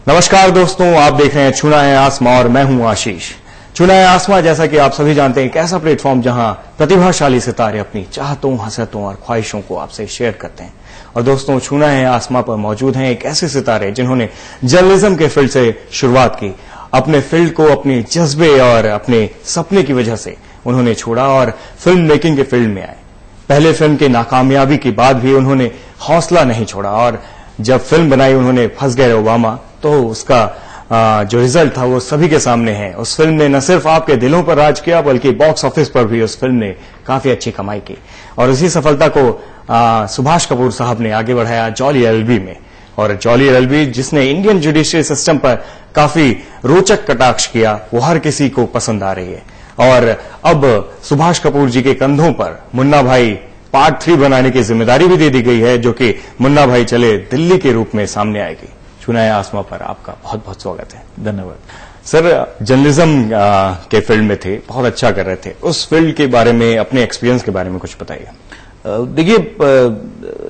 नमस्कार दोस्तों, आप देख रहे हैं छूना है आसमां और मैं हूं आशीष। छूना है आसमां, जैसा कि आप सभी जानते हैं, एक ऐसा प्लेटफॉर्म जहां प्रतिभाशाली सितारे अपनी चाहतों, हसरतों और ख्वाहिशों को आपसे शेयर करते हैं। और दोस्तों, छूना है आसमां पर मौजूद हैं एक ऐसे सितारे जिन्होंने जर्नलिज्म के फील्ड से शुरुआत की। अपने फील्ड को अपने जज्बे और अपने सपने की वजह से उन्होंने छोड़ा और फिल्म मेकिंग के फील्ड में आए। पहले फिल्म की नाकामयाबी के बाद भी उन्होंने हौसला नहीं छोड़ा और जब फिल्म बनाई उन्होंने फंस गए ओबामा, तो उसका जो रिजल्ट था वो सभी के सामने है। उस फिल्म ने न सिर्फ आपके दिलों पर राज किया बल्कि बॉक्स ऑफिस पर भी उस फिल्म ने काफी अच्छी कमाई की और इसी सफलता को सुभाष कपूर साहब ने आगे बढ़ाया जॉली एलएलबी में। और जॉली एलएलबी, जिसने इंडियन जुडिशियरी सिस्टम पर काफी रोचक कटाक्ष किया, वो हर किसी को पसंद आ रही है। और अब सुभाष कपूर जी के कंधों पर मुन्ना भाई पार्ट 3 बनाने की जिम्मेदारी भी दे दी गई है, जो कि मुन्ना भाई चले दिल्ली के रूप में सामने आएगी। छूना है आसमां पर आपका बहुत बहुत स्वागत है। धन्यवाद सर। जर्नलिज्म के फील्ड में थे, बहुत अच्छा कर रहे थे। उस फील्ड के बारे में, अपने एक्सपीरियंस के बारे में कुछ बताइए। देखिए,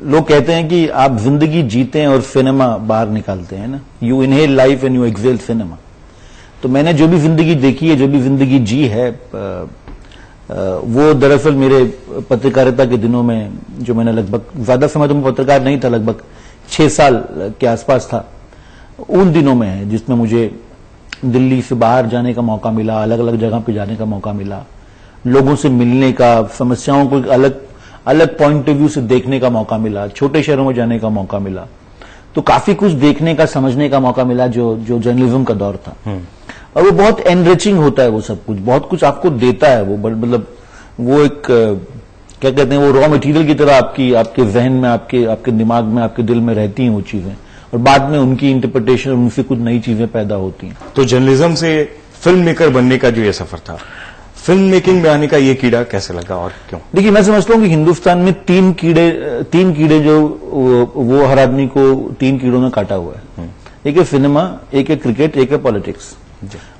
लोग कहते हैं कि आप जिंदगी जीते हैं और सिनेमा बाहर निकालते हैं ना। You inhale life and you exhale cinema. तो मैंने जो भी जिंदगी देखी है, जो भी जिंदगी जी है, वो दरअसल मेरे पत्रकारिता के दिनों में, जो मैंने लगभग ज्यादा समय तो मैं पत्रकार नहीं था, लगभग 6 साल के आसपास था, उन दिनों में है जिसमें मुझे दिल्ली से बाहर जाने का मौका मिला, अलग अलग जगह पे जाने का मौका मिला, लोगों से मिलने का, समस्याओं को अलग अलग पॉइंट ऑफ व्यू से देखने का मौका मिला, छोटे शहरों में जाने का मौका मिला। तो काफी कुछ देखने का, समझने का मौका मिला जो जर्नलिज्म का दौर था। और वो बहुत एनरिचिंग होता है, वो सब कुछ बहुत कुछ आपको देता है। वो मतलब वो एक क्या कहते हैं, वो रॉ मटेरियल की तरह आपके जहन में, आपके दिमाग में, आपके दिल में रहती हैं वो चीजें, और बाद में उनकी इंटरप्रिटेशन, उनसे कुछ नई चीजें पैदा होती हैं। तो जर्नलिज्म से फिल्म मेकर बनने का जो ये सफर था, फिल्म मेकिंग में आने का ये कीड़ा कैसे लगा और क्यों? देखिए, मैं समझता हूं कि हिंदुस्तान में तीन कीड़े जो वो हर आदमी को 3 कीड़ों में काटा हुआ है। एक है सिनेमा, एक है क्रिकेट, एक है पॉलिटिक्स।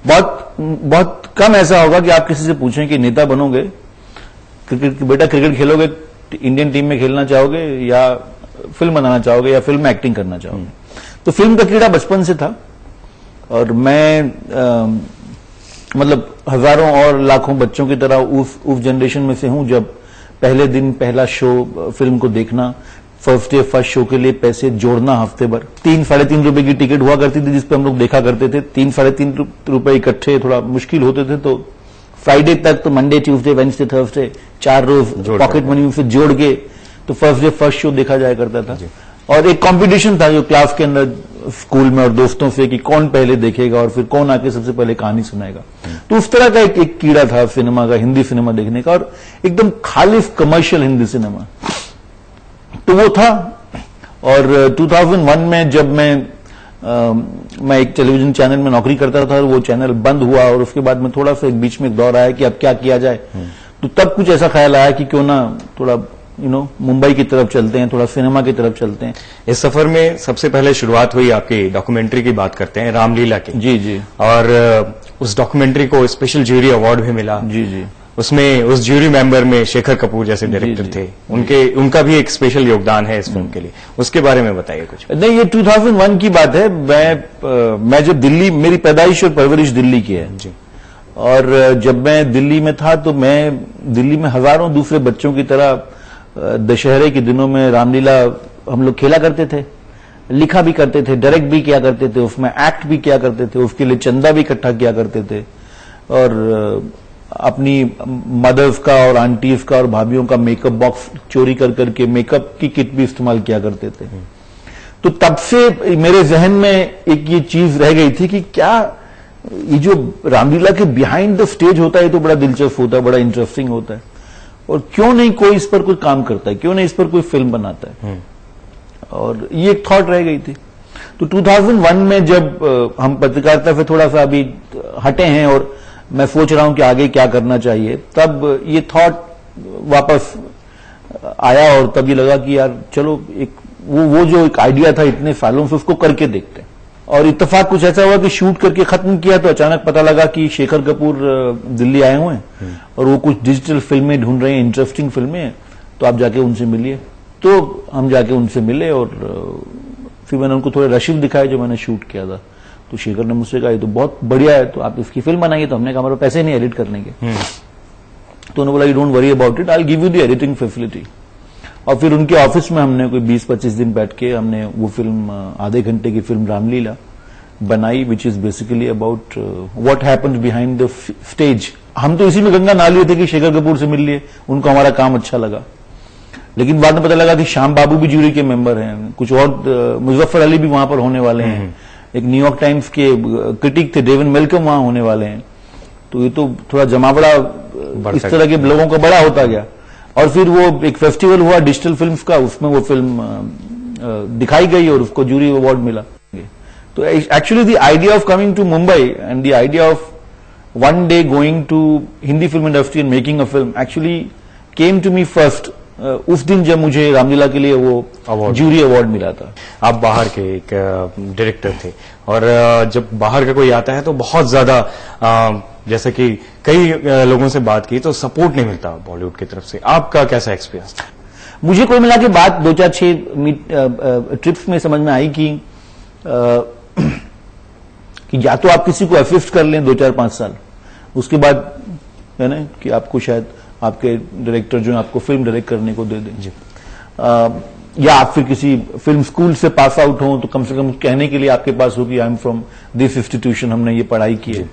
बहुत कम ऐसा होगा कि आप किसी से पूछें कि नेता बनोगे, बेटा क्रिकेट खेलोगे, इंडियन टीम में खेलना चाहोगे, या फिल्म बनाना चाहोगे, या फिल्म में एक्टिंग करना चाहोगे। तो फिल्म का कीड़ा बचपन से था और मैं मतलब हजारों और लाखों बच्चों की तरह उस जनरेशन में से हूं जब पहले दिन पहला शो फिल्म को देखना, फर्स्ट डे फर्स्ट शो के लिए पैसे जोड़ना, हफ्ते भर 3-3.5 रुपए की टिकट हुआ करती थी जिसपे हम लोग देखा करते थे। 3-3.5 रुपए इकट्ठे थोड़ा मुश्किल होते थे, तो फ्राइडे तक, तो मंडे, ट्यूसडे, वेडनेसडे, थर्सडे 4 रोज पॉकेट मनी से जोड़ के तो फर्स्ट डे फर्स्ट शो देखा जाया करता था। और एक कंपटीशन था जो क्लास के अंदर, स्कूल में और दोस्तों से, कि कौन पहले देखेगा और फिर कौन आके सबसे पहले कहानी सुनाएगा। तो उस तरह का एक कीड़ा था सिनेमा का, हिंदी सिनेमा देखने का, और एकदम खालिश कमर्शियल हिंदी सिनेमा तो वो था। और 2001 में जब मैं एक टेलीविजन चैनल में नौकरी करता था, वो चैनल बंद हुआ और उसके बाद में थोड़ा सा एक बीच में एक दौर आया कि अब क्या किया जाए। तो तब कुछ ऐसा ख्याल आया कि क्यों ना थोड़ा मुंबई की तरफ चलते हैं, थोड़ा सिनेमा की तरफ चलते हैं। इस सफर में सबसे पहले शुरुआत हुई आपकी डॉक्यूमेंट्री की बात करते हैं, रामलीला की। जी। और उस डॉक्यूमेंट्री को स्पेशल ज्यूरी अवार्ड भी मिला। जी। उसमें उस ज्यूरी मेंबर में शेखर कपूर जैसे डायरेक्टर थे, उनका भी एक स्पेशल योगदान है इस फिल्म के लिए। उसके बारे में बताइए कुछ। नहीं, ये 2001 की बात है। मैं जब दिल्ली, मेरी पैदाइश और परवरिश दिल्ली की है जी। और जब मैं दिल्ली में था तो मैं दिल्ली में हजारों दूसरे बच्चों की तरह दशहरे के दिनों में रामलीला हम लोग खेला करते थे, लिखा भी करते थे, डायरेक्ट भी किया करते थे, उसमें एक्ट भी किया करते थे, उसके लिए चंदा भी इकट्ठा किया करते थे, और अपनी मदर्स का और आंटीज का और भाभीयों का मेकअप बॉक्स चोरी कर करके मेकअप की किट भी इस्तेमाल किया करते थे। तो तब से मेरे जहन में एक ये चीज रह गई थी कि क्या ये जो रामलीला के बिहाइंड द स्टेज होता है, ये तो बड़ा दिलचस्प होता है, बड़ा इंटरेस्टिंग होता है, और क्यों नहीं कोई इस पर कोई काम करता है, क्यों नहीं इस पर कोई फिल्म बनाता है। और ये एक थॉट रह गई थी। तो 2001 में जब हम पत्रकारिता से थोड़ा सा अभी हटे हैं और मैं सोच रहा हूं कि आगे क्या करना चाहिए, तब ये थॉट वापस आया और तब ये लगा कि यार चलो एक वो जो एक आइडिया था इतने सालों से, उसको करके देखते हैं। और इत्तेफाक कुछ ऐसा हुआ कि शूट करके खत्म किया तो अचानक पता लगा कि शेखर कपूर दिल्ली आए हुए हैं और वो कुछ डिजिटल फिल्में ढूंढ रहे हैं, इंटरेस्टिंग फिल्में, तो आप जाके उनसे मिलिए। तो हम जाके उनसे मिले और फिर मैंने उनको थोड़े रशीद दिखाए जो मैंने शूट किया था। तो शेखर ने मुझसे कहा ये तो बहुत बढ़िया है, तो आप इसकी फिल्म बनाइए। तो हमने कहा हमारे पैसे नहीं एडिट करने के। तो उन्होंने बोला you don't worry about it, I will give you the editing facility. और फिर उनके ऑफिस में हमने कोई 20-25 दिन बैठ के हमने वो फिल्म, आधे घंटे की फिल्म रामलीला बनाई, which is basically about what happened behind the stage. हम तो इसी में गंगा ना लिए थे कि शेखर कपूर से मिल लिए, उनको हमारा काम अच्छा लगा। लेकिन बाद में पता लगा कि श्याम बाबू भी जूरी के मेंबर हैं, कुछ और मुजफ्फर अली भी वहां पर होने वाले हैं, एक न्यूयॉर्क टाइम्स के क्रिटिक थे डेविड मेलकम वहां होने वाले हैं। तो ये तो थोड़ा जमावड़ा इस तरह के लोगों का बड़ा होता गया। और फिर वो एक फेस्टिवल हुआ डिजिटल फिल्म्स का, उसमें वो फिल्म दिखाई गई और उसको जूरी अवार्ड मिला। तो actually the idea of coming to Mumbai and the idea of one day going to Hindi film industry and making a film actually came to me first उस दिन जब मुझे रामलीला के लिए वो जूरी अवार्ड मिला था। आप बाहर के एक डायरेक्टर थे और जब बाहर का कोई आता है तो बहुत ज्यादा जैसे कि कई लोगों से बात की तो सपोर्ट नहीं मिलता बॉलीवुड की तरफ से। आपका कैसा एक्सपीरियंस था? मुझे कोई मिला के बात 2-4-6 ट्रिप्स में समझ में आई कि या तो आप किसी को असिस्ट कर लें 2-4-5 साल, उसके बाद है ना कि आपको शायद आपके डायरेक्टर जो है आपको फिल्म डायरेक्ट करने को दे दें, या आप फिर किसी फिल्म स्कूल से पास आउट हो तो कम से कम कहने के लिए आपके पास हो कि I am from this institution, हमने ये पढ़ाई की है।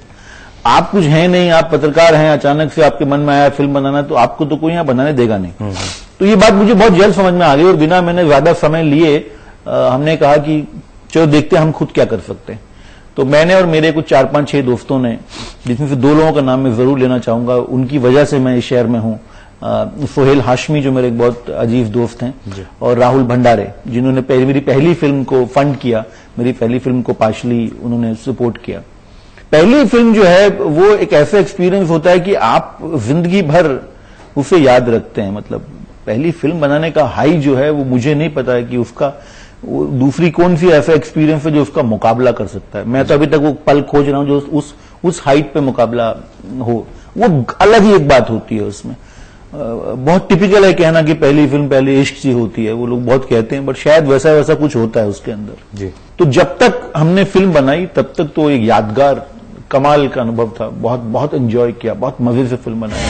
आप कुछ हैं नहीं, आप पत्रकार हैं, अचानक से आपके मन में आया फिल्म बनाना, तो आपको तो कोई यहां बनाने देगा नहीं। तो ये बात मुझे बहुत जल्द समझ में आ गई और बिना मैंने ज्यादा समय लिए हमने कहा कि चलो देखते हैं हम खुद क्या कर सकते हैं। तो मैंने और मेरे कुछ 4-5-6 दोस्तों ने, जिसमें से 2 लोगों का नाम मैं जरूर लेना चाहूंगा, उनकी वजह से मैं इस शहर में हूं। सोहेल हाशमी जो मेरे एक बहुत अजीज दोस्त हैं, और राहुल भंडारे जिन्होंने मेरी पहली फिल्म को फंड किया, मेरी पहली फिल्म को पार्शली उन्होंने सपोर्ट किया। पहली फिल्म जो है वो एक ऐसा एक्सपीरियंस होता है कि आप जिंदगी भर उसे याद रखते हैं। मतलब पहली फिल्म बनाने का हाई जो है वो मुझे नहीं पता है कि उसका वो दूसरी कौन सी ऐसा एक्सपीरियंस है जो उसका मुकाबला कर सकता है। मैं तो अभी तक वो पल खोज रहा हूं जो उस हाइट पे मुकाबला हो। वो अलग ही एक बात होती है उसमें। बहुत टिपिकल है कहना कि पहली फिल्म पहले इश्क सी होती है, वो लोग बहुत कहते हैं, बट शायद वैसा वैसा कुछ होता है उसके अंदर जी। तो जब तक हमने फिल्म बनाई तब तक तो एक यादगार कमाल का अनुभव था। बहुत बहुत एंजॉय किया, बहुत मजे से फिल्म बनाई।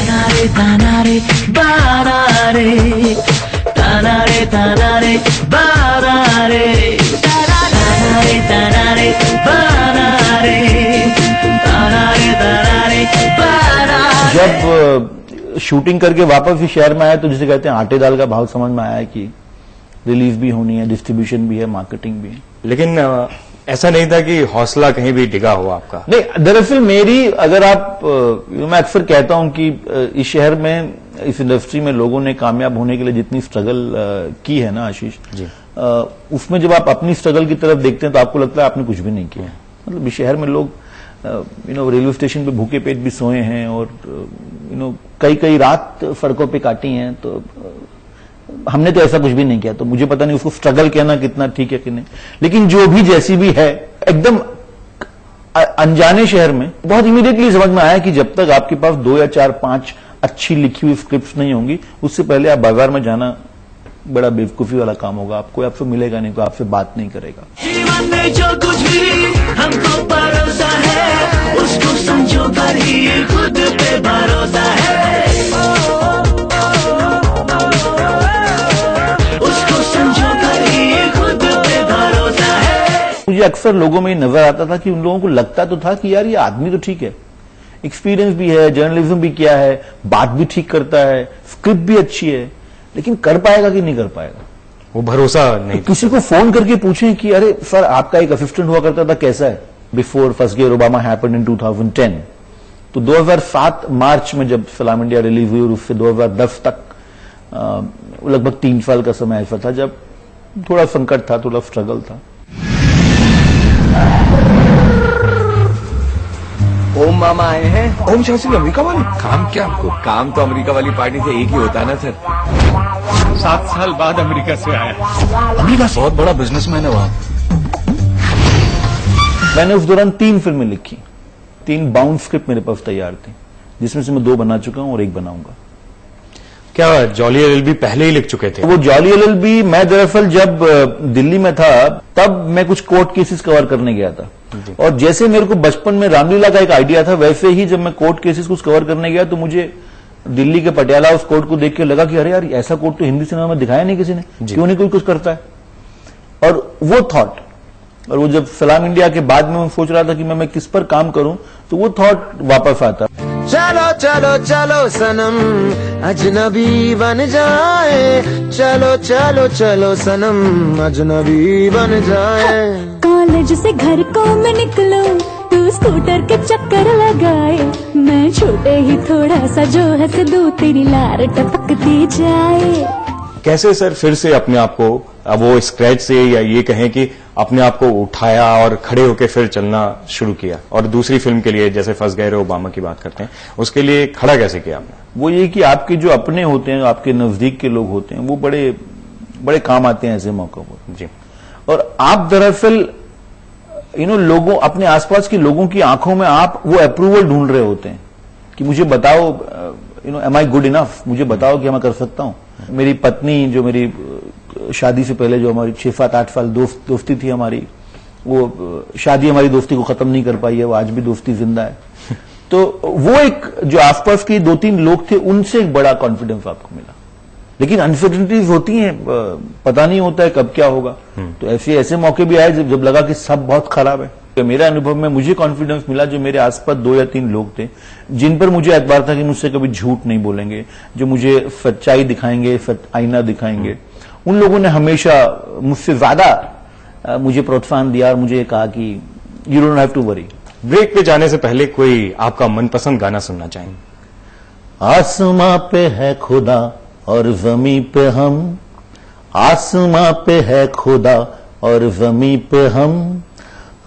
जब शूटिंग करके वापस इस शहर में आया तो जिसे कहते हैं आटे दाल का भाव समझ में आया कि रिलीज भी होनी है, डिस्ट्रीब्यूशन भी है, मार्केटिंग भी है। लेकिन ऐसा नहीं था कि हौसला कहीं भी डिगा हो आपका? नहीं, दरअसल मेरी, अगर आप मैं अक्सर कहता हूं कि इस शहर में, इस इंडस्ट्री में लोगों ने कामयाब होने के लिए जितनी स्ट्रगल की है ना आशीष जी, उसमें जब आप अपनी स्ट्रगल की तरफ देखते हैं तो आपको लगता है आपने कुछ भी नहीं किया। मतलब इस शहर में लोग रेलवे स्टेशन पे भूखे पेट भी सोए हैं और कई रात सड़कों पे काटी हैं। तो हमने तो ऐसा कुछ भी नहीं किया। तो मुझे पता नहीं उसको स्ट्रगल कहना कितना ठीक है कि नहीं, लेकिन जो भी जैसी भी है, एकदम अनजाने शहर में बहुत इमीडिएटली समझ में आया कि जब तक आपके पास 2 या 4-5 अच्छी लिखी हुई स्क्रिप्ट्स नहीं होंगी, उससे पहले आप बाजार में जाना बड़ा बेवकूफी वाला काम होगा। आपको आपसे मिलेगा नहीं, कोई आपसे बात नहीं करेगा। जीवन में जो कुछ भी हमको भरोसा है, उसको समझो कर ही खुद पे भरोसा है, उसको समझो कर ही खुद पे भरोसा है। मुझे अक्सर लोगों में नजर आता था कि उन लोगों को लगता तो था कि यार ये आदमी तो ठीक है, एक्सपीरियंस भी है, जर्नलिज्म भी किया है, बात भी ठीक करता है, स्क्रिप्ट भी अच्छी है, लेकिन कर पाएगा कि नहीं कर पाएगा वो भरोसा नहीं। किसी को फोन करके पूछें कि अरे सर आपका एक असिस्टेंट हुआ करता था, कैसा है? Before first year Obama happened in 2010, तो 2007 मार्च में जब सलाम इंडिया रिलीज हुई और उससे 2010 तक लगभग 3 साल का समय ऐसा था जब थोड़ा संकट था, थोड़ा स्ट्रगल था। ओम मामा आए हैं। ओम शास्त्री अमेरिका वाले? काम क्या आपको? काम तो अमेरिका वाली पार्टी से एक ही होता है ना सर। 7 साल बाद अमेरिका से आया। अमेरिका बहुत बड़ा बिजनेसमैन है वहां। मैंने उस दौरान 3 फिल्में लिखी, 3 बाउंड स्क्रिप्ट मेरे पास तैयार थी, जिसमें से मैं 2 बना चुका हूं और 1 बनाऊंगा। क्या जॉली एलएलबी पहले ही लिख चुके थे? वो जॉली एलएलबी मैं दरअसल जब दिल्ली में था तब मैं कुछ कोर्ट केसेस कवर करने गया था। और जैसे मेरे को बचपन में रामलीला का एक आइडिया था, वैसे ही जब मैं कोर्ट केसेस कुछ कवर करने गया तो मुझे दिल्ली के पटियाला उस कोर्ट को देख के लगा कि अरे यार ऐसा कोर्ट तो हिंदी सिनेमा में दिखाया नहीं किसी ने, क्यों नहीं कोई कुछ करता है। और वो थॉट, और वो जब सलाम इंडिया के बाद में मैं सोच रहा था कि मैं किस पर काम करूं, तो वो थॉट वापस आता। चलो चलो चलो सनम अजनबी बन जाए, चलो चलो चलो सनम अजनबी बन जाए। कॉलेज से घर को मैं निकलूं, तू स्कूटर के चक्कर लगाए, मैं छूटे ही थोड़ा सा जो हंस दूं, तेरी लार टपकती जाए। कैसे सर फिर से अपने आप को वो स्क्रैच से, या ये कहें कि अपने आप को उठाया और खड़े होकर फिर चलना शुरू किया, और दूसरी फिल्म के लिए जैसे फंस गए ओबामा की बात करते हैं, उसके लिए खड़ा कैसे किया आपने? वो ये कि आपके जो अपने होते हैं, आपके नजदीक के लोग होते हैं, वो बड़े बड़े काम आते हैं ऐसे मौकों पर जी। और आप दरअसल लोगों, अपने आसपास के लोगों की आंखों में आप वो अप्रूवल ढूंढ रहे होते हैं कि मुझे बताओ, एम आई गुड इनफ, मुझे बताओ कि मैं कर सकता हूं। मेरी पत्नी, जो मेरी शादी से पहले जो हमारी 6-7-8 साल दोस्ती थी हमारी, वो शादी हमारी दोस्ती को खत्म नहीं कर पाई है, वो आज भी दोस्ती जिंदा है। तो वो एक जो आसपास के 2-3 लोग थे, उनसे एक बड़ा कॉन्फिडेंस आपको मिला। लेकिन अनसर्टेनिटीज होती हैं, पता नहीं होता है कब क्या होगा। तो ऐसे मौके भी आए जब लगा कि सब बहुत खराब है। तो मेरे अनुभव में मुझे कॉन्फिडेंस मिला, जो मेरे आसपास 2 या 3 लोग थे जिन पर मुझे एतबार था कि मुझसे कभी झूठ नहीं बोलेंगे, जो मुझे सच्चाई दिखाएंगे, आईना दिखाएंगे। उन लोगों ने हमेशा मुझसे ज्यादा मुझे प्रोत्साहन दिया और मुझे कहा कि you don't have to worry. Break पे जाने से पहले कोई आपका मनपसंद गाना सुनना चाहेंगे? आसमां पे है खुदा और जमीन पे हम, आसमां पे है खुदा और जमीन पे हम,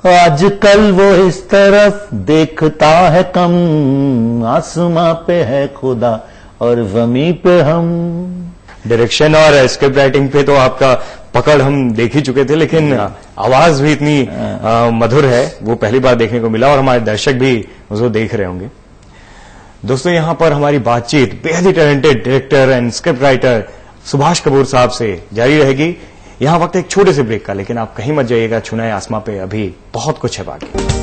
आजकल वो इस तरफ देखता है कम, आसमां पे है खुदा और जमीन पे हम। डायरेक्शन और स्क्रिप्ट राइटिंग पे तो आपका पकड़ हम देख ही चुके थे, लेकिन आवाज भी इतनी मधुर है, वो पहली बार देखने को मिला, और हमारे दर्शक भी उसको देख रहे होंगे। दोस्तों, यहां पर हमारी बातचीत बेहद ही talented director and script writer Subhash Kapoor साहब से जारी रहेगी। यहां वक्त एक छोटे से ब्रेक का, लेकिन आप कहीं मत जाइएगा। छूना है आसमां पे अभी बहुत कुछ है बाकी।